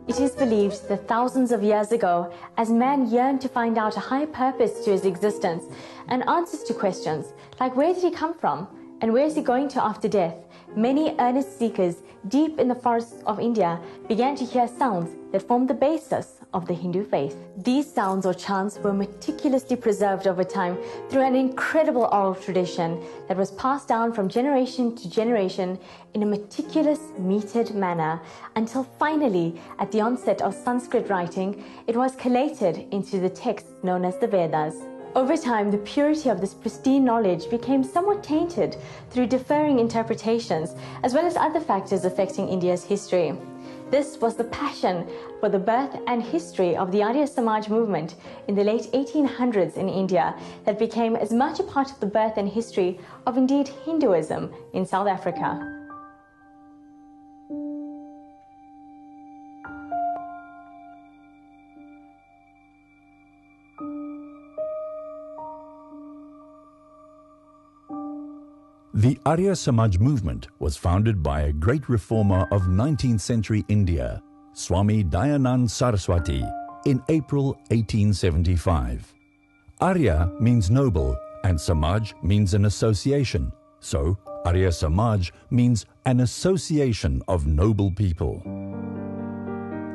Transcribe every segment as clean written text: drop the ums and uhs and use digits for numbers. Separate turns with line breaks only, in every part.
It is believed that thousands of years ago, as man yearned to find out a higher purpose to his existence and answers to questions like where did he come from and where is he going to after death, many earnest seekers deep in the forests of India began to hear sounds that formed the basis of the Hindu faith. These sounds or chants were meticulously preserved over time through an incredible oral tradition that was passed down from generation to generation in a meticulous, metered manner until finally, at the onset of Sanskrit writing, it was collated into the text known as the Vedas. Over time, the purity of this pristine knowledge became somewhat tainted through differing interpretations, as well as other factors affecting India's history. This was the passion for the birth and history of the Arya Samaj movement in the late 1800s in India that became as much a part of the birth and history of indeed Hinduism in South Africa.
The Arya Samaj movement was founded by a great reformer of 19th century India, Swami Dayanand Saraswati, in April 1875. Arya means noble and Samaj means an association, so Arya Samaj means an association of noble people.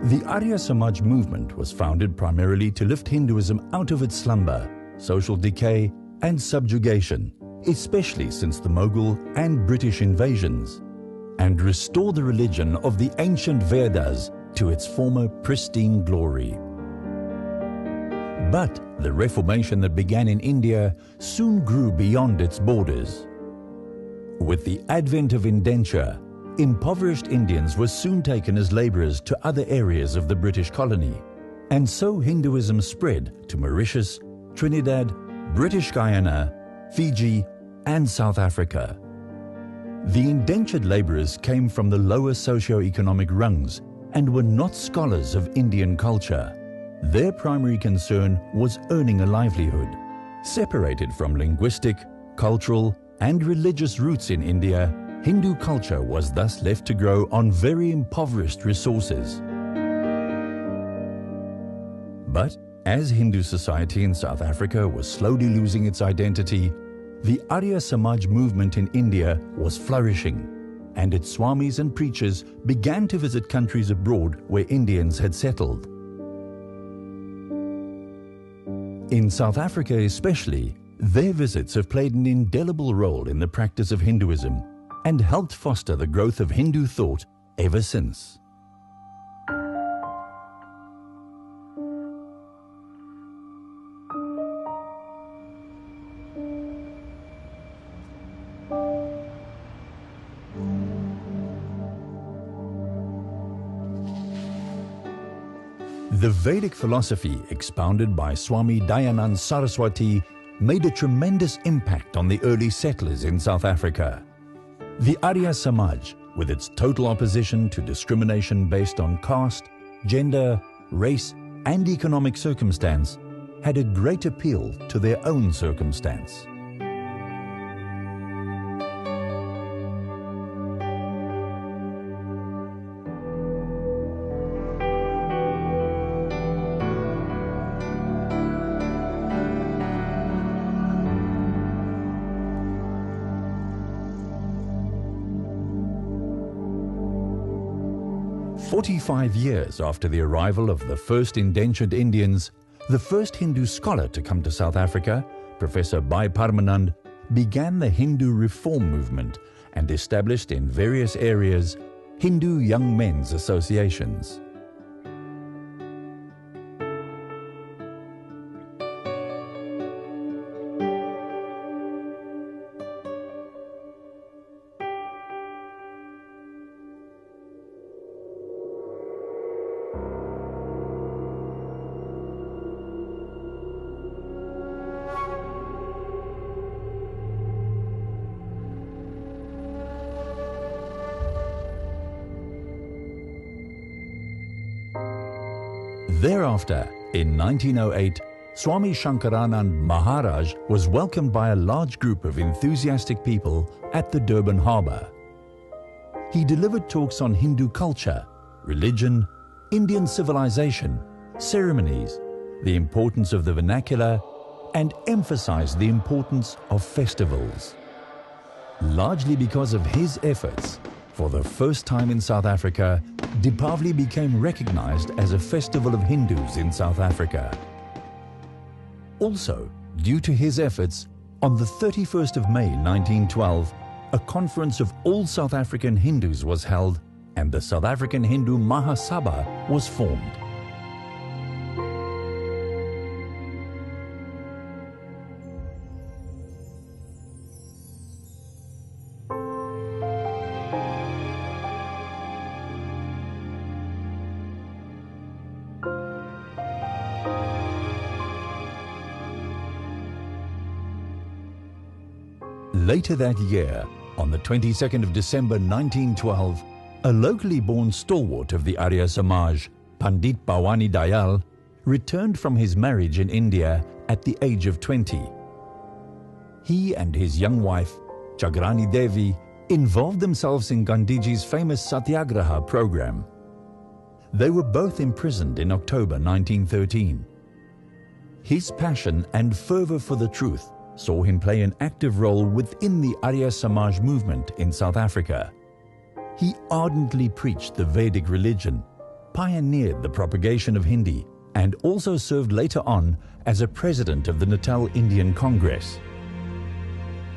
The Arya Samaj movement was founded primarily to lift Hinduism out of its slumber, social decay and subjugation, especially since the Mughal and British invasions, and restore the religion of the ancient Vedas to its former pristine glory. But the Reformation that began in India soon grew beyond its borders. With the advent of indenture, impoverished Indians were soon taken as labourers to other areas of the British colony, and so Hinduism spread to Mauritius, Trinidad, British Guyana, Fiji and South Africa. The indentured labourers came from the lower socio-economic rungs and were not scholars of Indian culture. Their primary concern was earning a livelihood. Separated from linguistic, cultural and religious roots in India, Hindu culture was thus left to grow on very impoverished resources. But as Hindu society in South Africa was slowly losing its identity, the Arya Samaj movement in India was flourishing, and its swamis and preachers began to visit countries abroad where Indians had settled. In South Africa especially, their visits have played an indelible role in the practice of Hinduism and helped foster the growth of Hindu thought ever since. The Vedic philosophy expounded by Swami Dayanand Saraswati made a tremendous impact on the early settlers in South Africa. The Arya Samaj, with its total opposition to discrimination based on caste, gender, race and economic circumstance, had a great appeal to their own circumstance. "45 years after the arrival of the first indentured Indians, the first Hindu scholar to come to South Africa, Professor Bhai Parmanand, began the Hindu reform movement and established in various areas Hindu young men's associations. Thereafter, in 1908, Swami Shankaranand Maharaj was welcomed by a large group of enthusiastic people at the Durban harbour. He delivered talks on Hindu culture, religion, Indian civilization, ceremonies, the importance of the vernacular, and emphasized the importance of festivals. Largely because of his efforts, for the first time in South Africa, Deepavali became recognized as a festival of Hindus in South Africa. Also, due to his efforts, on the 31st of May 1912, a conference of all South African Hindus was held and the South African Hindu Mahasabha was formed. Later that year, on the 22nd of December 1912, a locally born stalwart of the Arya Samaj, Pandit Bhawani Dayal, returned from his marriage in India at the age of 20. He and his young wife, Jagrani Devi, involved themselves in Gandhiji's famous Satyagraha program. They were both imprisoned in October 1913. His passion and fervor for the truth saw him play an active role within the Arya Samaj movement in South Africa. He ardently preached the Vedic religion, pioneered the propagation of Hindi, and also served later on as a president of the Natal Indian Congress.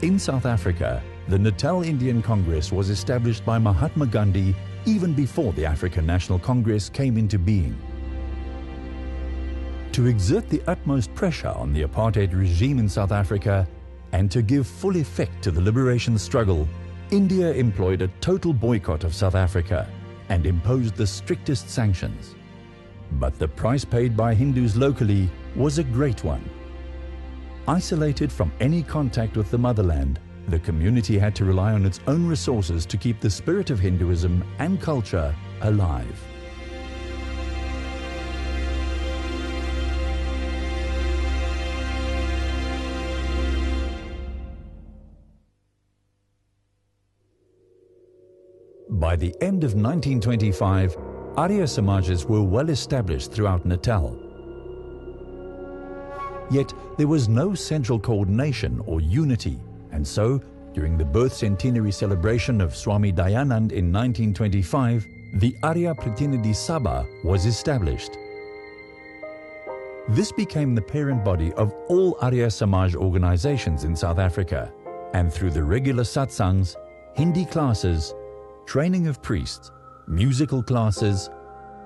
In South Africa, the Natal Indian Congress was established by Mahatma Gandhi even before the African National Congress came into being. To exert the utmost pressure on the apartheid regime in South Africa and to give full effect to the liberation struggle, India employed a total boycott of South Africa and imposed the strictest sanctions. But the price paid by Hindus locally was a great one. Isolated from any contact with the motherland, the community had to rely on its own resources to keep the spirit of Hinduism and culture alive. By the end of 1925, Arya Samajas were well established throughout Natal. Yet there was no central coordination or unity, and so, during the birth centenary celebration of Swami Dayanand in 1925, the Arya Pratinidhi Sabha was established. This became the parent body of all Arya Samaj organizations in South Africa, and through the regular satsangs, Hindi classes, training of priests, musical classes,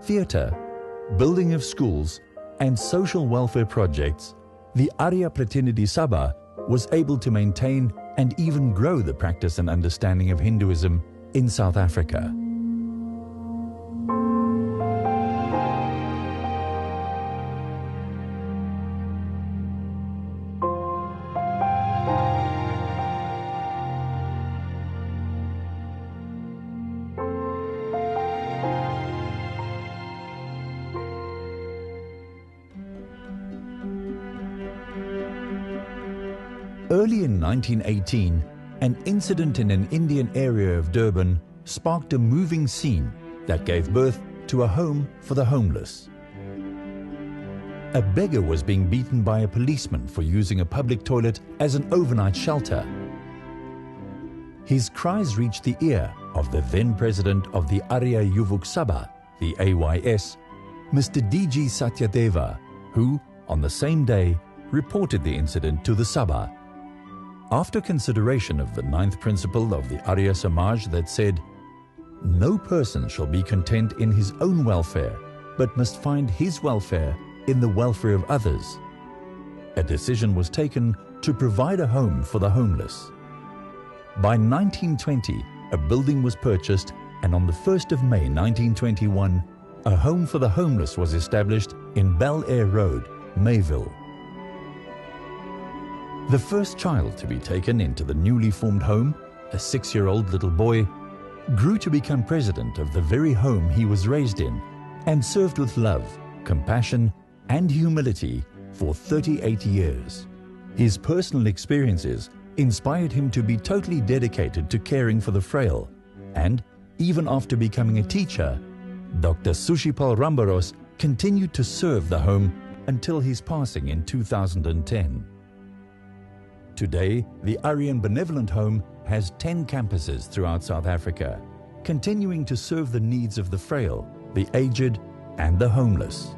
theatre, building of schools, and social welfare projects, the Arya Pratinidhi Sabha was able to maintain and even grow the practice and understanding of Hinduism in South Africa. Early in 1918, an incident in an Indian area of Durban sparked a moving scene that gave birth to a home for the homeless. A beggar was being beaten by a policeman for using a public toilet as an overnight shelter. His cries reached the ear of the then president of the Arya Yuvuk Sabha, the AYS, Mr. D.G. Satyadeva, who, on the same day, reported the incident to the Sabha. After consideration of the 9th principle of the Arya Samaj that said, "No person shall be content in his own welfare, but must find his welfare in the welfare of others," a decision was taken to provide a home for the homeless. By 1920, a building was purchased, and on the 1st of May 1921, a home for the homeless was established in Bel Air Road, Mayville. The first child to be taken into the newly formed home, a 6-year-old little boy, grew to become president of the very home he was raised in and served with love, compassion, and humility for 38 years. His personal experiences inspired him to be totally dedicated to caring for the frail, and even after becoming a teacher, Dr. Sushipal Rambaros continued to serve the home until his passing in 2010. Today, the Aryan Benevolent Home has 10 campuses throughout South Africa, continuing to serve the needs of the frail, the aged, and the homeless.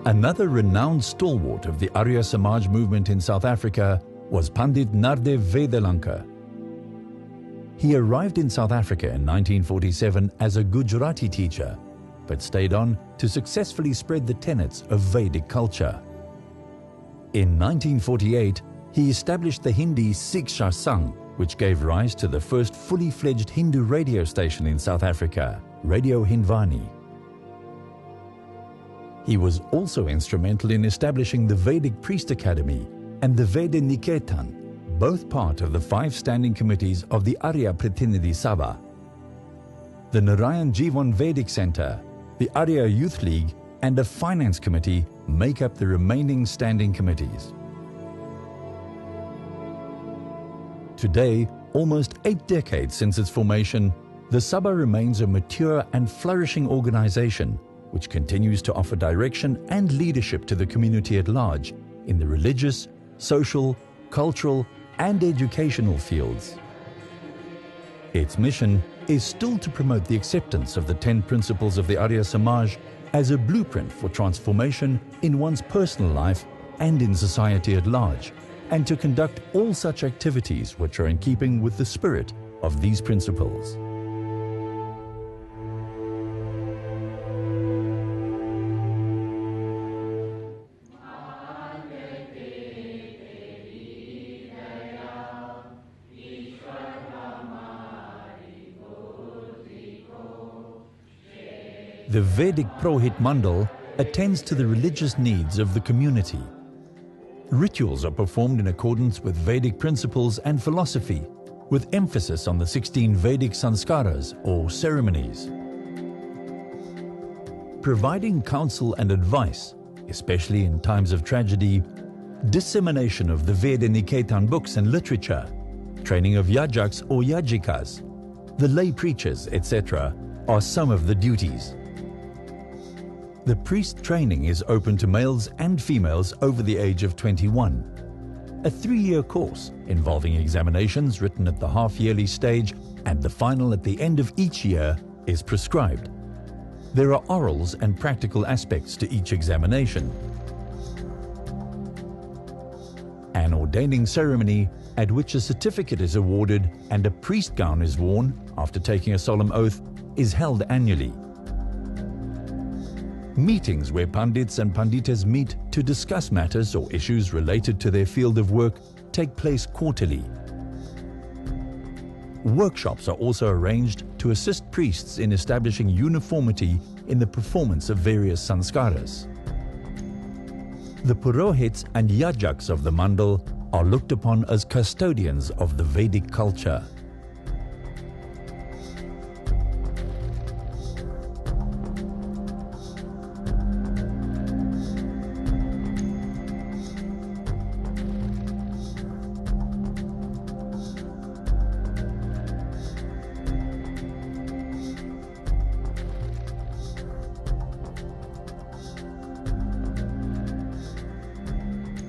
Another renowned stalwart of the Arya Samaj movement in South Africa was Pandit Nardev Vedalanka. He arrived in South Africa in 1947 as a Gujarati teacher, but stayed on to successfully spread the tenets of Vedic culture. In 1948, he established the Hindi Siksha Sangh, which gave rise to the first fully fledged Hindu radio station in South Africa, Radio Hindwani. He was also instrumental in establishing the Vedic Priest Academy and the Veda Niketan, both part of the 5 standing committees of the Arya Pratinidhi Sabha. The Narayan Jivan Vedic Center, the Arya Youth League, and a finance committee make up the remaining standing committees. Today, almost 8 decades since its formation, the Sabha remains a mature and flourishing organization which continues to offer direction and leadership to the community at large in the religious, social, cultural, and educational fields. Its mission is still to promote the acceptance of the 10 principles of the Arya Samaj as a blueprint for transformation in one's personal life and in society at large, and to conduct all such activities which are in keeping with the spirit of these principles. The Vedic Prohit Mandal attends to the religious needs of the community. Rituals are performed in accordance with Vedic principles and philosophy, with emphasis on the 16 Vedic sanskaras or ceremonies. Providing counsel and advice, especially in times of tragedy, dissemination of the Veda Niketan books and literature, training of yajaks or yajikas, the lay preachers, etc., are some of the duties. The priest training is open to males and females over the age of 21. A 3-year course involving examinations written at the half-yearly stage and the final at the end of each year is prescribed. There are orals and practical aspects to each examination. An ordaining ceremony at which a certificate is awarded and a priest gown is worn after taking a solemn oath is held annually. Meetings where Pandits and Panditas meet to discuss matters or issues related to their field of work take place quarterly. Workshops are also arranged to assist priests in establishing uniformity in the performance of various sanskaras. The Purohits and Yajaks of the Mandal are looked upon as custodians of the Vedic culture.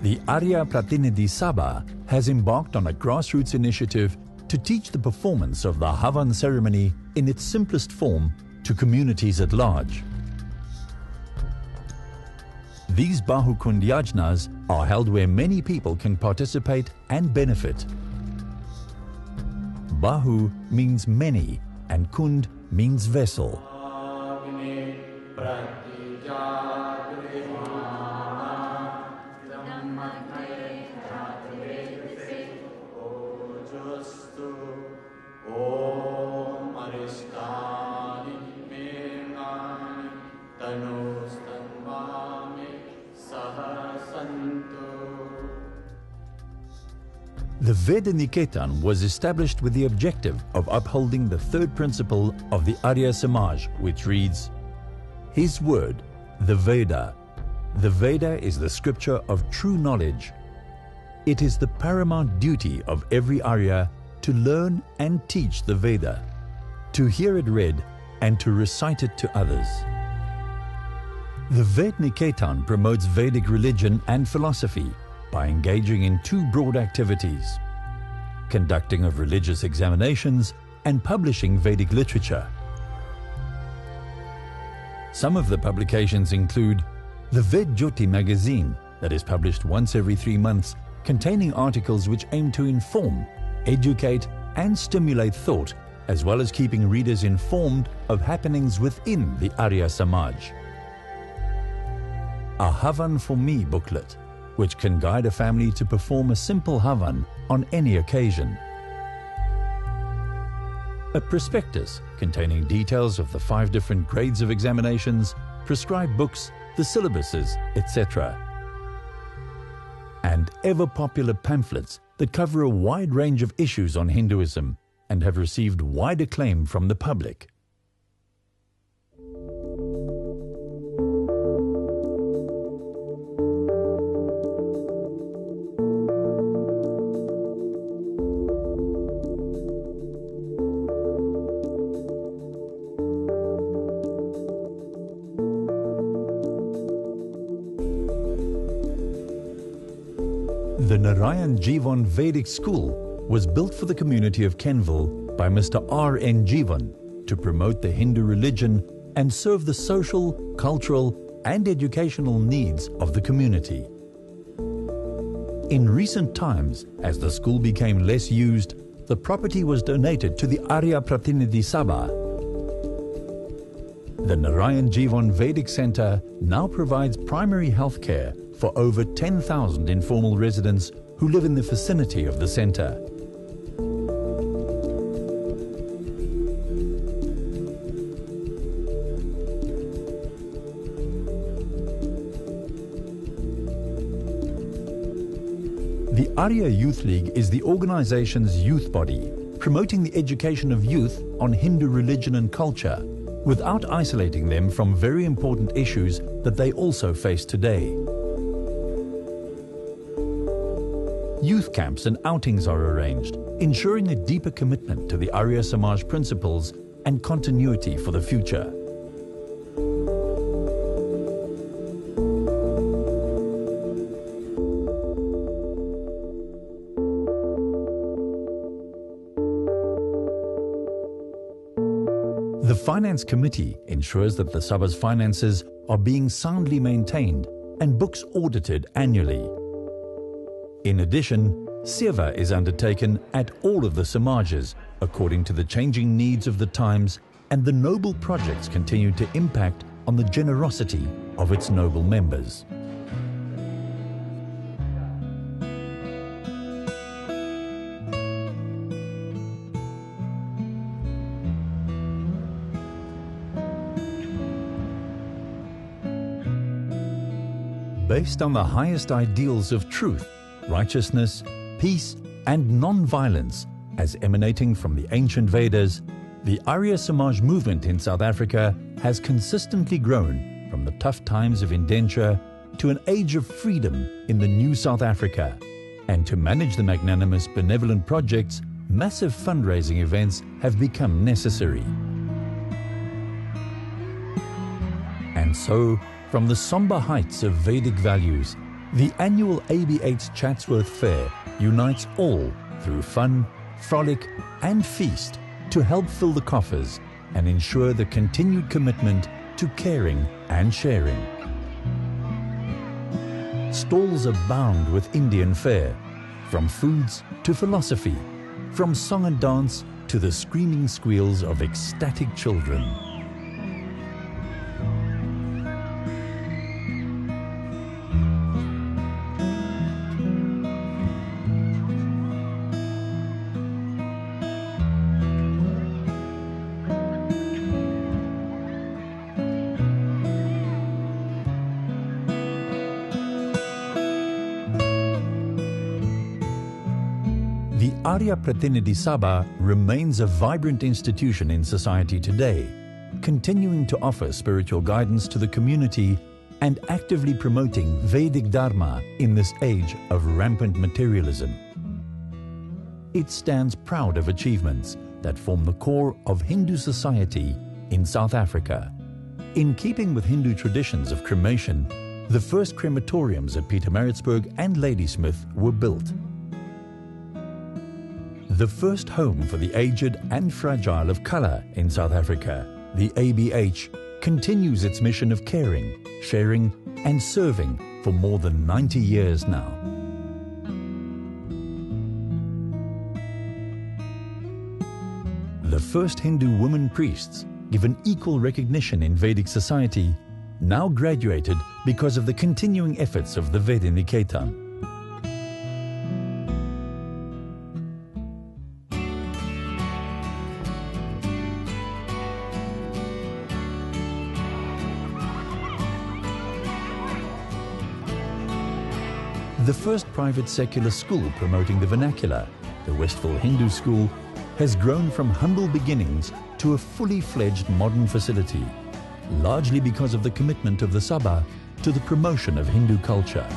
The Arya Pratinidhi Sabha has embarked on a grassroots initiative to teach the performance of the Havan ceremony in its simplest form to communities at large. These Bahukund Yajnas are held where many people can participate and benefit. Bahu means many and Kund means vessel. The Veda Niketan was established with the objective of upholding the 3rd principle of the Arya Samaj, which reads, His word, the Veda. The Veda is the scripture of true knowledge. it is the paramount duty of every Arya to learn and teach the Veda, to hear it read and to recite it to others. The Ved Niketan promotes Vedic religion and philosophy by engaging in two broad activities: conducting of religious examinations and publishing Vedic literature. Some of the publications include the Ved Jyoti magazine that is published once every 3 months, containing articles which aim to inform, educate and stimulate thought, as well as keeping readers informed of happenings within the Arya Samaj. A Havan for Me booklet, which can guide a family to perform a simple Havan on any occasion. A prospectus containing details of the 5 different grades of examinations, prescribed books, the syllabuses, etc. And ever-popular pamphlets that cover a wide range of issues on Hinduism and have received wide acclaim from the public. The Narayan Jivan Vedic School was built for the community of Kenville by Mr. R.N. Jivan to promote the Hindu religion and serve the social, cultural and educational needs of the community. In recent times, as the school became less used, the property was donated to the Arya Pratinidhi Sabha. The Narayan Jivan Vedic Center now provides primary health care for over 10,000 informal residents who live in the vicinity of the center. The Arya Youth League is the organization's youth body, promoting the education of youth on Hindu religion and culture, without isolating them from very important issues that they also face today. Youth camps and outings are arranged, ensuring a deeper commitment to the Arya Samaj principles and continuity for the future. The Finance Committee ensures that the Sabha's finances are being soundly maintained and books audited annually. In addition, Seva is undertaken at all of the Samajas according to the changing needs of the times, and the noble projects continue to impact on the generosity of its noble members. Based on the highest ideals of truth, righteousness, peace and non-violence as emanating from the ancient Vedas, the Arya Samaj movement in South Africa has consistently grown from the tough times of indenture to an age of freedom in the new South Africa. And to manage the magnanimous benevolent projects, massive fundraising events have become necessary. And so, from the somber heights of Vedic values, the annual AB8 Chatsworth Fair unites all through fun, frolic and feast to help fill the coffers and ensure the continued commitment to caring and sharing. Stalls abound with Indian fare, from foods to philosophy, from song and dance to the screaming squeals of ecstatic children. The Arya Pratinidhi Sabha remains a vibrant institution in society today, continuing to offer spiritual guidance to the community and actively promoting Vedic Dharma in this age of rampant materialism. It stands proud of achievements that form the core of Hindu society in South Africa. In keeping with Hindu traditions of cremation, the first crematoriums at Pietermaritzburg and Ladysmith were built. The first home for the aged and fragile of colour in South Africa, the ABH, continues its mission of caring, sharing and serving for more than 90 years now. The first Hindu women priests, given equal recognition in Vedic society, now graduated because of the continuing efforts of the Vedaniketan. The first private secular school promoting the vernacular, the Westfall Hindu School, has grown from humble beginnings to a fully fledged modern facility, largely because of the commitment of the Sabha to the promotion of Hindu culture.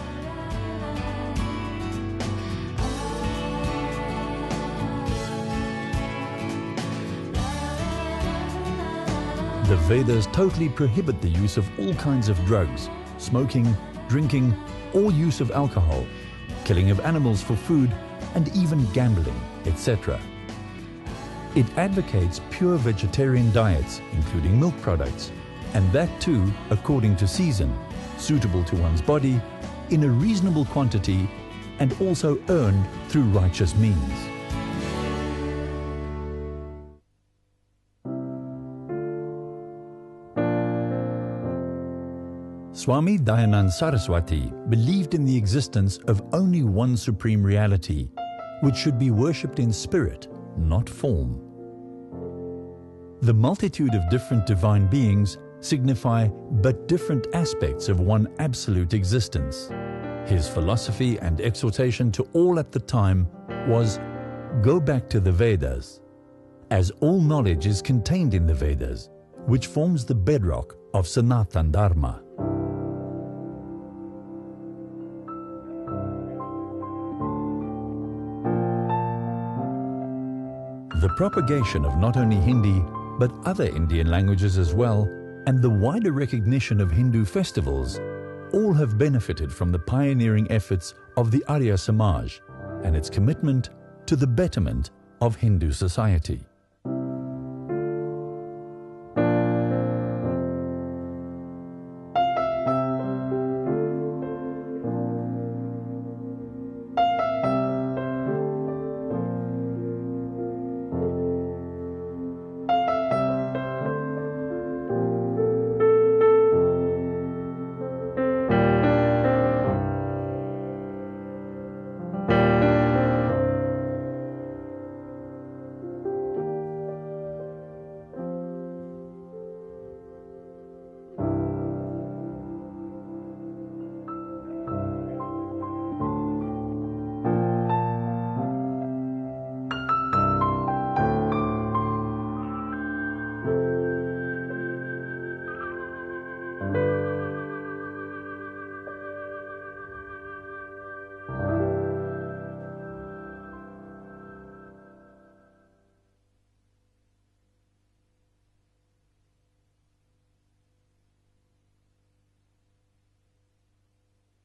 The Vedas totally prohibit the use of all kinds of drugs, smoking, drinking, or use of alcohol, killing of animals for food, and even gambling, etc. It advocates pure vegetarian diets, including milk products, and that too according to season, suitable to one's body, in a reasonable quantity, and also earned through righteous means. Swami Dayanand Saraswati believed in the existence of only one supreme reality, which should be worshipped in spirit, not form. The multitude of different divine beings signify but different aspects of one absolute existence. His philosophy and exhortation to all at the time was, go back to the Vedas, as all knowledge is contained in the Vedas, which forms the bedrock of Sanatan Dharma. The propagation of not only Hindi, but other Indian languages as well, and the wider recognition of Hindu festivals, all have benefited from the pioneering efforts of the Arya Samaj and its commitment to the betterment of Hindu society.